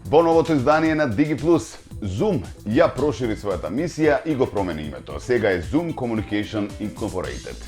Во новото издание на DigiPlus, Zoom ја прошири својата мисија и го промени името. Сега е Zoom Communication Incorporated.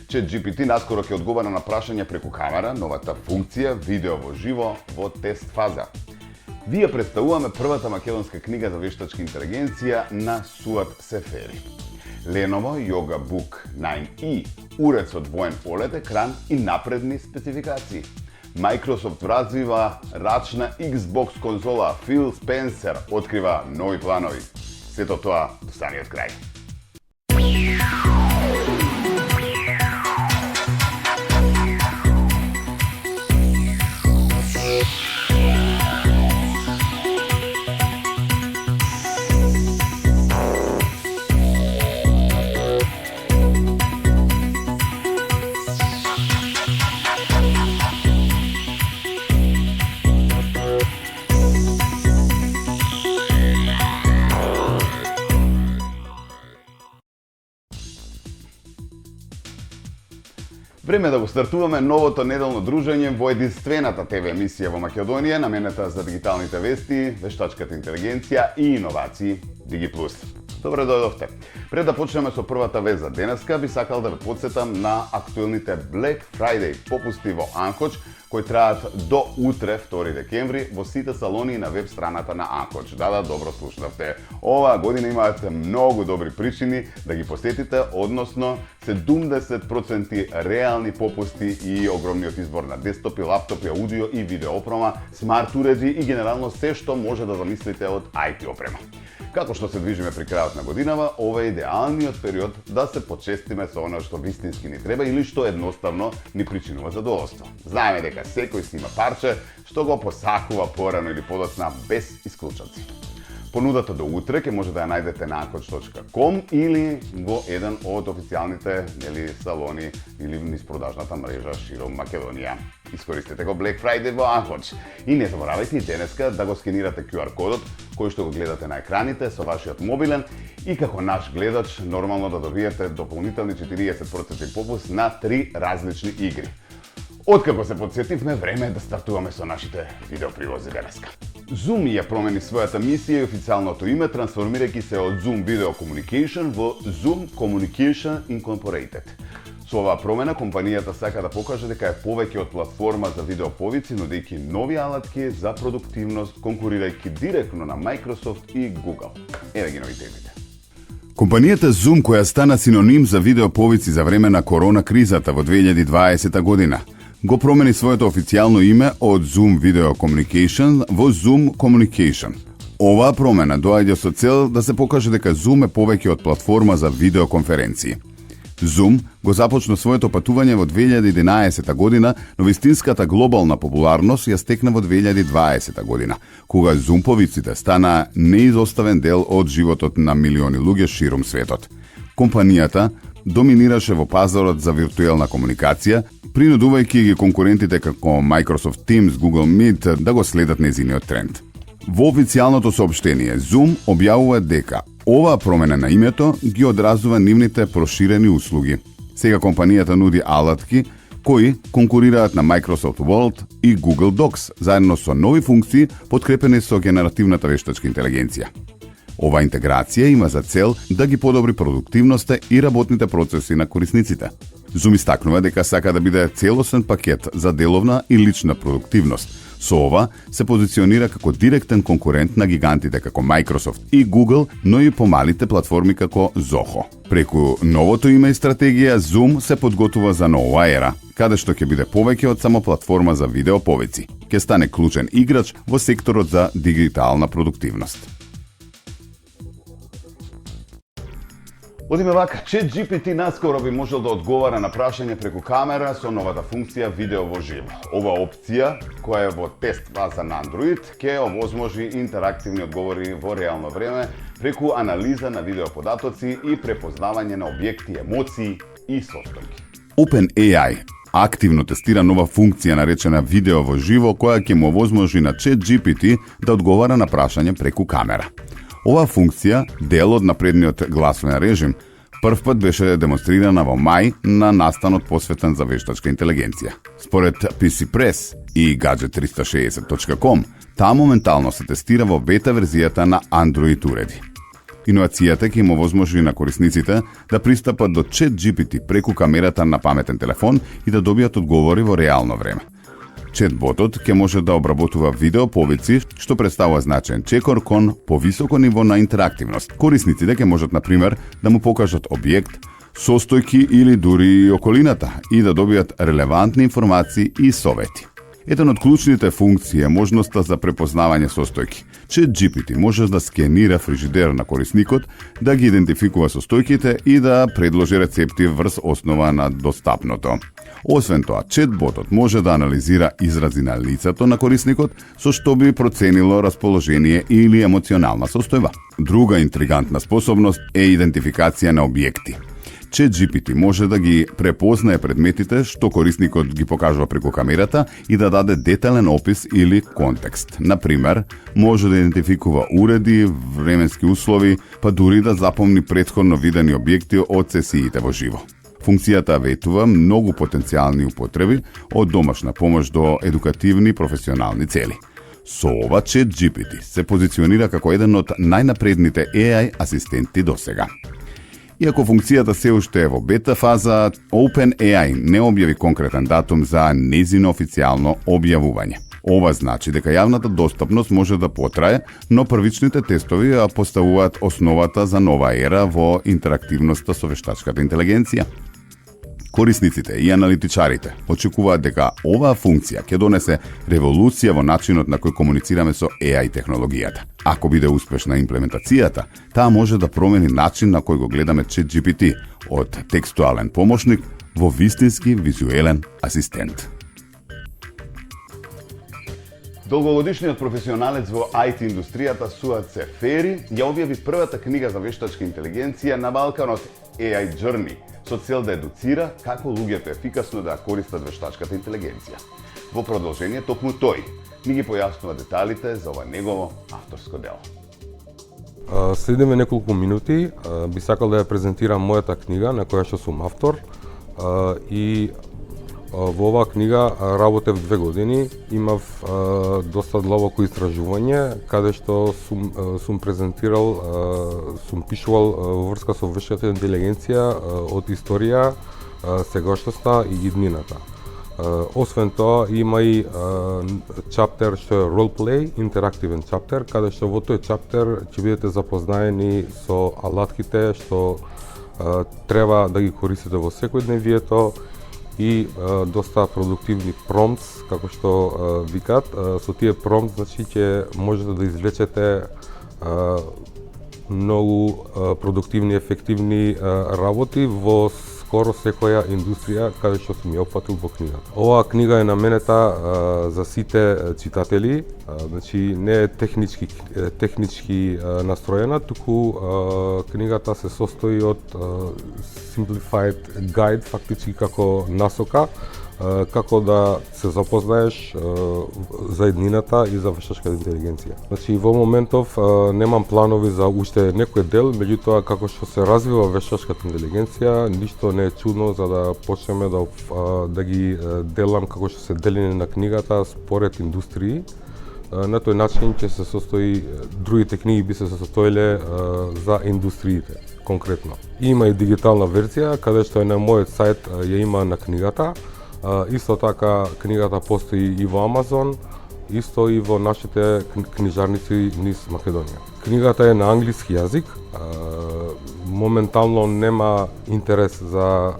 ChatGPT наскоро ќе одговара на прашања преку камера, новата функција видео во живо во тест фаза. Ви ја представуваме првата македонска книга за вештачка интелигенција на Суат Сефери. Lenovo Yoga Book 9e, уред со двоен OLED екран и напредни спецификации. Microsoft развива рачна Xbox конзола, Фил Спенсер открива нови планови. Сето тоа до самиот крај. Време да го стартуваме новото неделно дружење во единствената ТВ емисија во Македонија, наменета за дигиталните вести, вештачката интелигенција и иновации DigiPlus. Добре дојдовте. Пред да почнеме со првата вест за денеска, би сакал да ве потсетам на актуелните Black Friday попусти во Анкоч, кои траат до утре, 2 декември, во сите салони на веб страната на Анкоч. Да, добро слушнавте. Оваа година имаат многу добри причини да ги посетите, односно 70% реални попусти и огромниот избор на десктопи, лаптопи, аудио и видео опрома, смарт уреди и генерално се што може да замислите од IT опрема. Како што се движиме при крајот на годинава, ова е идеалниот период да се почестиме со оно што вистински ни треба или што едноставно ни причинува задоволство. Знаеме дека секој си има парче што го посакува порано или подоцна без исклучоци. Понудата до утре ќе може да ја најдете на ankoch.com или во еден од официјалните салони или низ продажната мрежа широм Македонија. Искористете го Black Friday во Анкоч. И не заборавајте и денеска да го скенирате QR кодот кој што го гледате на екраните со вашиот мобилен и како наш гледач нормално да добиете дополнителни 40% попуст на 3 различни игри. Откако се подсетивме, време е да стартуваме со нашите видеопривози денеска. Zoom ја промени својата мисија и официјалното име, трансформирајќи се од Zoom Video Communication во Zoom Communication Incorporated. Со оваа промена, компанијата сака да покаже дека е повеќе од платформа за видеоповици, нудејќи нови алатки за продуктивност, конкурирајќи директно на Microsoft и Google. Еве ги новитетите. Компанијата Zoom, која стана синоним за видеоповици за време на корона кризата во 2020 година, го промени своето официјално име од Zoom Video Communication во Zoom Communication. Оваа промена доаѓа со цел да се покаже дека Zoom е повеќе од платформа за видеоконференции. Zoom го започна своето патување во 2011 година, но вистинската глобална популарност ја стекна во 2020 година, кога Zoom-повиците стана неизоставен дел од животот на милиони луѓе широм светот. Компанијата доминираше во пазарот за виртуелна комуникација, принудувајќи ги конкурентите како Microsoft Teams, Google Meet да го следат нејзиниот тренд. Во официјалното соопштение, Zoom објавува дека оваа промена на името ги одразува нивните проширени услуги. Сега компанијата нуди алатки кои конкурираат на Microsoft Word и Google Docs, заедно со нови функции подкрепени со генеративната вештачка интелигенција. Ова интеграција има за цел да ги подобри продуктивноста и работните процеси на корисниците. Zoom истакнува дека сака да биде целосен пакет за деловна и лична продуктивност. Со ова се позиционира како директен конкурент на гигантите како Microsoft и Google, но и помалите платформи како Zoho. Преку новото име и стратегија, Zoom се подготвува за нова ера, каде што ќе биде повеќе од само платформа за видеоповици. Ќе стане клучен играч во секторот за дигитална продуктивност. Одиме вака, ChatGPT наскоро би можел да одговара на прашање преку камера со новата функција видео во живо. Ова опција, која е во тест фаза на Android, ќе овозможи интерактивни одговори во реално време преку анализа на видеоподатоци и препознавање на објекти, емоции и состојки. OpenAI активно тестира нова функција наречена видео во живо, која ќе му овозможи на ChatGPT да одговара на прашање преку камера. Оваа функција, дел од напредниот гласовен режим, прв пат беше демонстрирана во мај на настанот посветен за вештачка интелигенција. Според PC Press и Gadget360.com, Таа моментално се тестира во бета верзијата на Android уреди. Иновацијата ќе им овозможи на корисниците да пристапат до ChatGPT преку камерата на паметен телефон и да добијат одговори во реално време. Четботот ќе може да обработува видео повици, што представува значаен чекор кон повисоко ниво на интерактивност. Корисниците ќе можат, на пример, да му покажат објект, состојки или дури околината и да добијат релевантни информации и совети. Еден од клучните функции е можноста за препознавање состојки. ChatGPT може да скенира фрижидер на корисникот, да ги идентификува состојките и да предложи рецепти врз основа на достапното. Освен тоа, четботот може да анализира изрази на лицето на корисникот, со што би проценило расположение или емоционална состојба. Друга интригантна способност е идентификација на објекти. ChatGPT може да ги препознае предметите што корисникот ги покажува преку камерата и да даде детален опис или контекст. Например, може да идентификува уреди, временски услови, па дури да запомни претходно видени објекти од сесиите во живо. Функцијата ветува многу потенцијални употреби од домашна помош до едукативни професионални цели. Со ова ChatGPT се позиционира како еден од најнапредните AI асистенти досега. Иако функцијата се уште е во бета фаза, OpenAI не објави конкретен датум за нејзино официјално објавување. Ова значи дека јавната достапност може да потрае, но првичните тестови ја поставуваат основата за нова ера во интерактивноста со вештачката интелигенција. Корисниците и аналитичарите очекуваат дека оваа функција ќе донесе револуција во начинот на кој комуницираме со AI технологијата. Ако биде успешна имплементацијата, таа може да промени начин на кој го гледаме ChatGPT од текстуален помошник во вистински визуелен асистент. Долгогодишниот професионалец во IT индустријата Суат Сефери ја објави првата книга за вештачка интелигенција на Балканот AI Journey, со цел да едуцира како луѓето ефикасно да користат вештачката интелигенција. Во продолжение токму тој ни ги појаснува деталите за ова негово авторско дело. Следиме неколку минути, би сакал да ја презентирам мојата книга на која што сум автор и во оваа книга работев 2 години, имав доста длабоко истражување, каде што сум презентирал, сум пишувал во врска со вештачката интелигенција од историја, сегашноста и иднината. Освен тоа, има и чаптер што е roleplay, интерактивен чаптер, каде што во тој чаптер ќе бидете запознаени со алатките што треба да ги користите во секојдневието и доста продуктивни промптс, како што викат. Со тие промптс, значи, ќе можете да извлечете многу продуктивни, ефективни работи во скоро секоја индустрија каде што сум ја опфатил во книгата. Оваа книга е наменета за сите читатели, значи не е технички настроена, туку книгата се состои од simplified guide, фактички како насока, како да се запознаеш за иднината и за вештачката интелигенција. Значи, во моментов немам планови за уште некој дел, меѓутоа како што се развива вештачката интелигенција, ништо не е чудно за да почнеме да ги делам како што се делени на книгата според индустрии. На тој начин ќе се состои, другите книги би се состоиле за индустриите конкретно. Има и дигитална верзија, каде што е на мојот сајт ја има на книгата. Исто така книгата постои и во Амазон, исто и во нашите книжарници низ Македонија. Книгата е на англиски јазик, моментално нема интерес за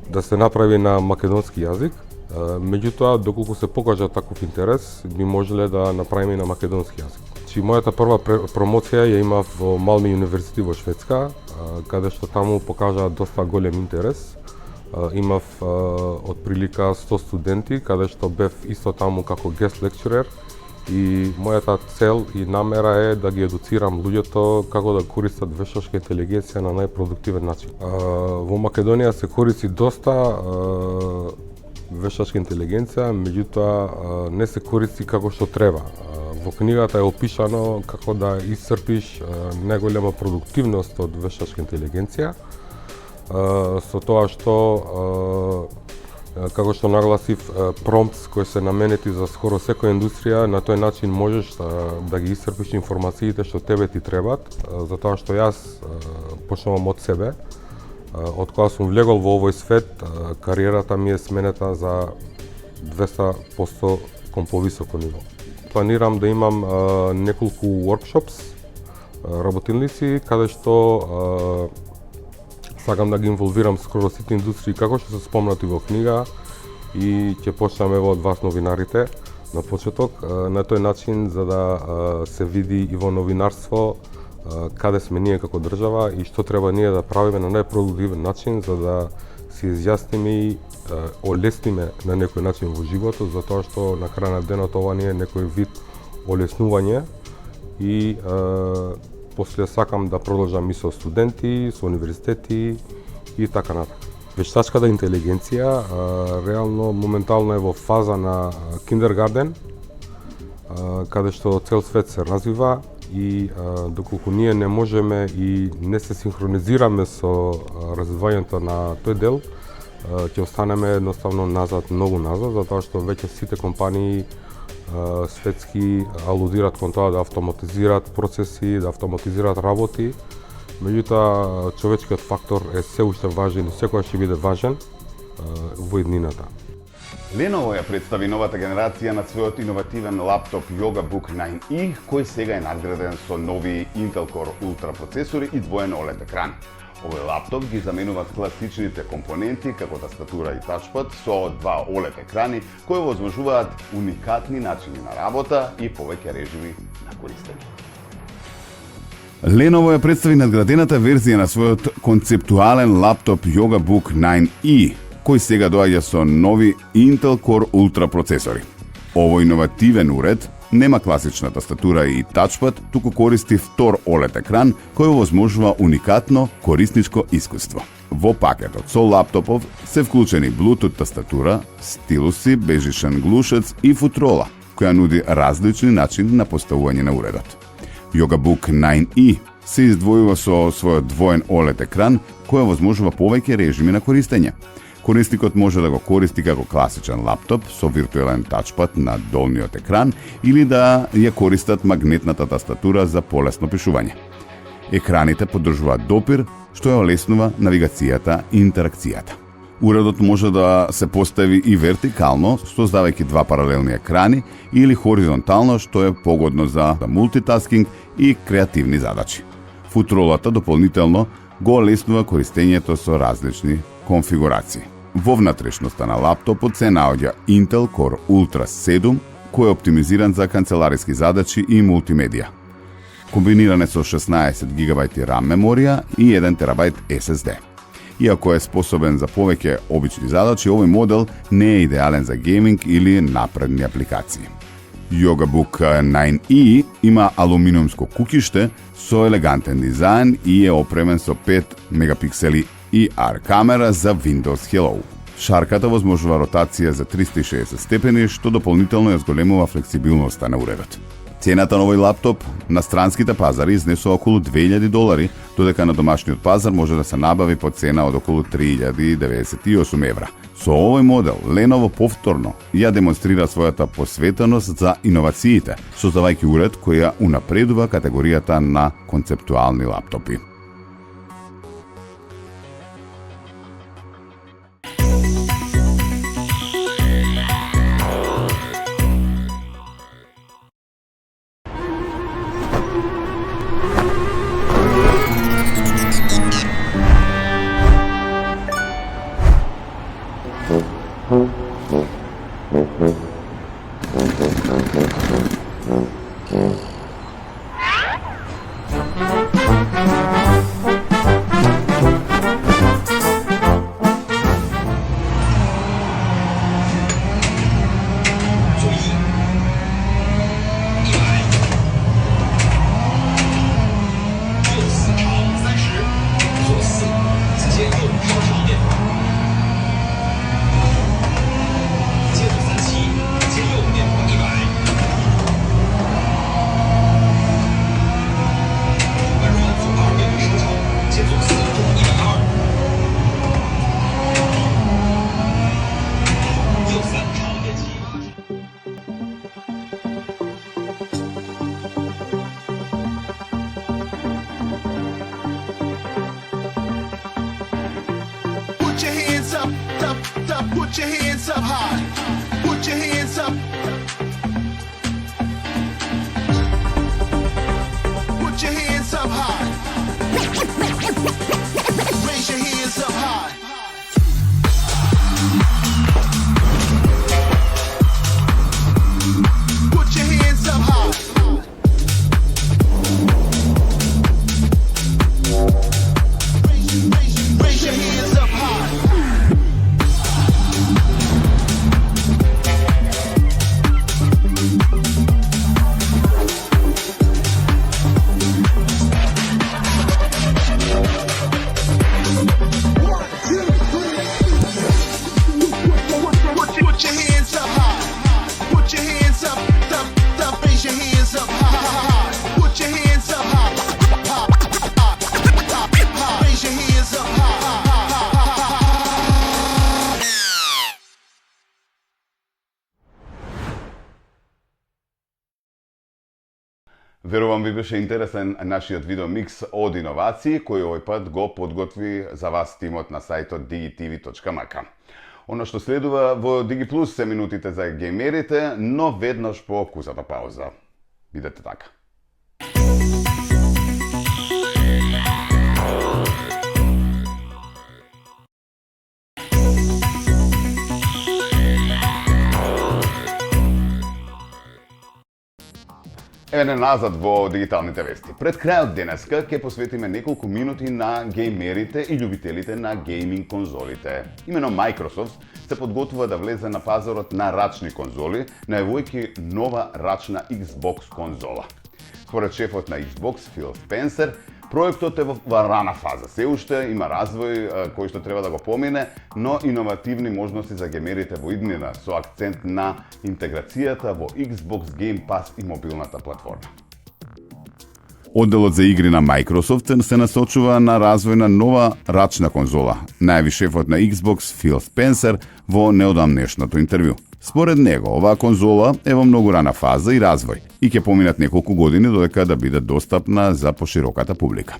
да се направи на македонски јазик, меѓутоа доколку се покажа таков интерес, би можеле да направиме на македонски јазик. Мојата прва промоција ја имав во Малме универзитет во Шведска, каде што таму покажа доста голем интерес. Имав отприлика 100 студенти, каде што бев исто таму како guest lecturer и мојата цел и намера е да ги едуцирам луѓето како да користат вештачка интелигенција на најпродуктивен начин. Во Македонија се користи доста вештачка интелигенција, меѓутоа не се користи како што треба. Во книгата е опишано како да исцрпиш најголема продуктивност од вештачка интелигенција, со тоа што Како што нагласив, промптс кои се наменети за скоро секоја индустрија, на тој начин можеш да ги исцрпиш информациите што тебе ти требаат, затоа што јас почнувам од себе. Од кога сум влегол во овој свет, кариерата ми е сменета за 200% кон повисоко ниво. Планирам да имам неколку workshops, работилници, каде што сакам да ги инволвирам скоро сите индустрии како што се спомнати во книга и ќе почнам ево од вас новинарите на почеток, на тој начин за да се види и во новинарство каде сме ние како држава и што треба ние да правиме на најпродуктивен начин за да се изјасниме и олесниме на некој начин во животот, затоа што на крај на денот ова не е некој вид олеснување и после сакам да продолжам и со студенти, со универзитети и така натаму. Вештачката интелигенција реално моментално е во фаза на киндергарден, каде што цел свет се развива и доколку ние не можеме и не се синхронизираме со развивањето на тој дел, ќе останеме едноставно назад, многу назад, затоа што веќе сите компании светски алудираат кон тоа да автоматизираат процеси, да автоматизираат работи. Меѓутоа, човечкиот фактор е се уште важен и секогаш ќе биде важен во иднината. Lenovo ја представи новата генерација на својот иновативен лаптоп YogaBook 9e, кој сега е надграден со нови Intel Core Ultra процесори и двоен OLED екран. Овој лаптоп ги заменуваат класичните компоненти како тастатура и тачпад со два OLED екрани кои возможуваат уникатни начини на работа и повеќе режими на користење. Lenovo ја представи надградената верзија на својот концептуален лаптоп YogaBook 9e, кој сега доаѓа со нови Intel Core Ultra процесори. Овој иновативен уред нема класична тастатура и тачпад, туку користи втор OLED екран кој возможува уникатно корисничко искуство. Во пакетот со лаптопов се вклучени Bluetooth тастатура, стилуси, бежичен глушец и футрола, која нуди различни начини на поставување на уредот. YogaBook 9e се издвојува со својот двоен OLED екран кој возможува повеќе режими на користење. Корисникот може да го користи како класичен лаптоп со виртуелен тачпад на долниот екран или да ја користат магнетната тастатура за полесно пишување. Екраните поддржуваат допир, што ја олеснува навигацијата и интеракцијата. Уредот може да се постави и вертикално, создавајќи два паралелни екрани, или хоризонтално, што е погодно за мултитаскинг и креативни задачи. Футролата дополнително го олеснува користењето со различни конфигурации. Во внатрешноста на лаптопот се наоѓа Intel Core Ultra 7, кој е оптимизиран за канцелариски задачи и мултимедија. Комбиниран е со 16 GB RAM меморија и 1 TB SSD. Иако е способен за повеќе обични задачи, овој модел не е идеален за гейминг или напредни апликации. YogaBook 9e има алуминиумско кукиште со елегантен дизајн и е опремен со 5 мегапиксели IR камера за Windows Hello. Шарката возможува ротација за 360 степени, што дополнително ја зголемува флексибилноста на уредот. Цената на овој лаптоп на странските пазари изнесува околу $2000, додека на домашниот пазар може да се набави по цена од околу 3098 евра. Со овој модел, Lenovo повторно ја демонстрира својата посветеност за иновациите, создавајќи уред кој ја унапредува категоријата на концептуални лаптопи. Put your hands up, up, up, put your hands up high. Put your hands up. Put your hands up high. Raise your hands up high. Put your hands up high. Raise your hands up high. Put your hands up high. Put your hands up, up, up. Raise your hands up high. Put your hands up high. Raise your hands up high. Верувам ви беше интересен нашиот видеомикс од иновации, кој овој пат го подготви за вас тимот на сајтот digitv.mk. Оно што следува во DigiPlus се минутите за геймерите, но веднаш по вкусата пауза. Бидете така. Еве назад во дигиталните вести. Пред крајот денеска ќе посветиме неколку минути на геймерите и љубителите на гейминг конзолите. Имено Microsoft се подготвува да влезе на пазарот на рачни конзоли, најавувајќи нова рачна Xbox конзола. Според шефот на Xbox, Фил Спенсер, проектот е во рана фаза. Се уште има развој кој што треба да го помине, но иновативни можности за геймерите во иднина со акцент на интеграцијата во Xbox Game Pass и мобилната платформа. Одделот за игри на Microsoft се насочува на развој на нова рачна конзола, најави шефот на Xbox Фил Спенсер во неодамнешното интервју. Според него, оваа конзола е во многу рана фаза и развој и ќе поминат неколку години додека да биде достапна за пошироката публика.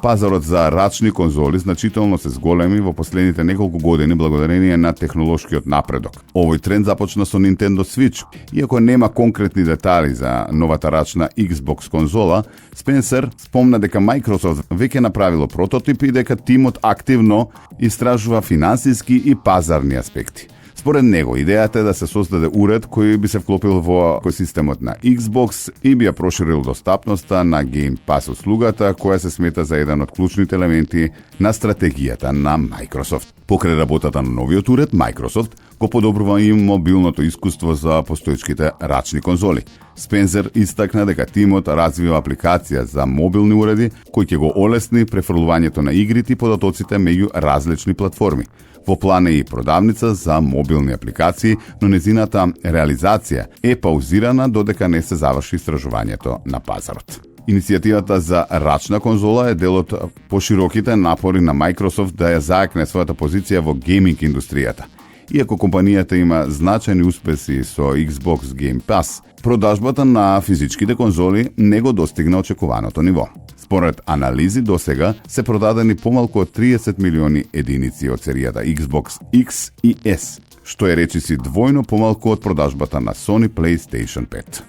Пазарот за рачни конзоли значително се зголеми во последните неколку години благодарение на технолошкиот напредок. Овој тренд започна со Nintendo Switch. Иако нема конкретни детали за новата рачна Xbox конзола, Спенсер спомна дека Microsoft веќе направило прототип и дека тимот активно истражува финансиски и пазарни аспекти. Според него, идејата е да се создаде уред кој би се вклопил во екосистемот на Xbox и би ја проширил достапноста на Game Pass услугата, која се смета за еден од клучните елементи на стратегијата на Microsoft. Покрај работата на новиот уред, Microsoft го подобрува и мобилното искуство за постоечките рачни конзоли. Спенсер истакна дека тимот развива апликација за мобилни уреди кој ќе го олесни префрлувањето на игрите и податоците меѓу различни платформи. Во план е и продавница за мобилни апликации, но незината реализација е паузирана додека не се заврши истражувањето на пазарот. Иницијативата за рачна конзола е дел од пошироките напори на Microsoft да ја заекне својата позиција во гейминг индустријата. Иако компанијата има значајни успеси со Xbox Game Pass, продажбата на физичките конзоли не го достигна очекуваното ниво. Според анализи досега се продадени помалку од 30 милиони единици од серијата Xbox X и S, што е речиси двојно помалку од продажбата на Sony PlayStation 5.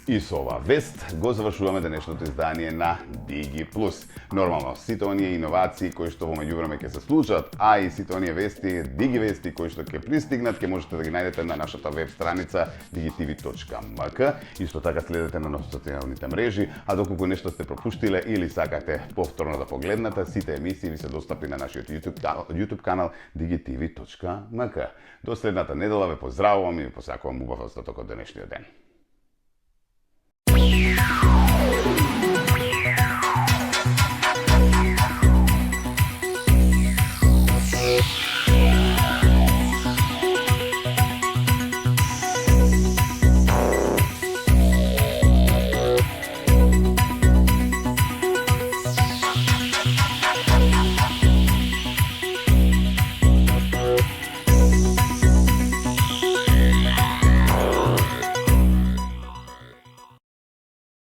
И со оваа вест го завршуваме денешното издание на DigiPlus. Нормално, сите оние иновации кои што во меѓувреме ќе се случат, а и сите оние вести, DigiVести кои што ќе пристигнат, ќе можете да ги најдете на нашата веб страница digitv.mk. Исто така следете на социјалните мрежи, а доколку нешто сте пропуштиле или сакате повторно да погледнете, сите емисии ви се достапни на нашиот YouTube канал digitv.mk. До следната недела ве поздравувам и ви посакувам убав остаток од денешниот ден.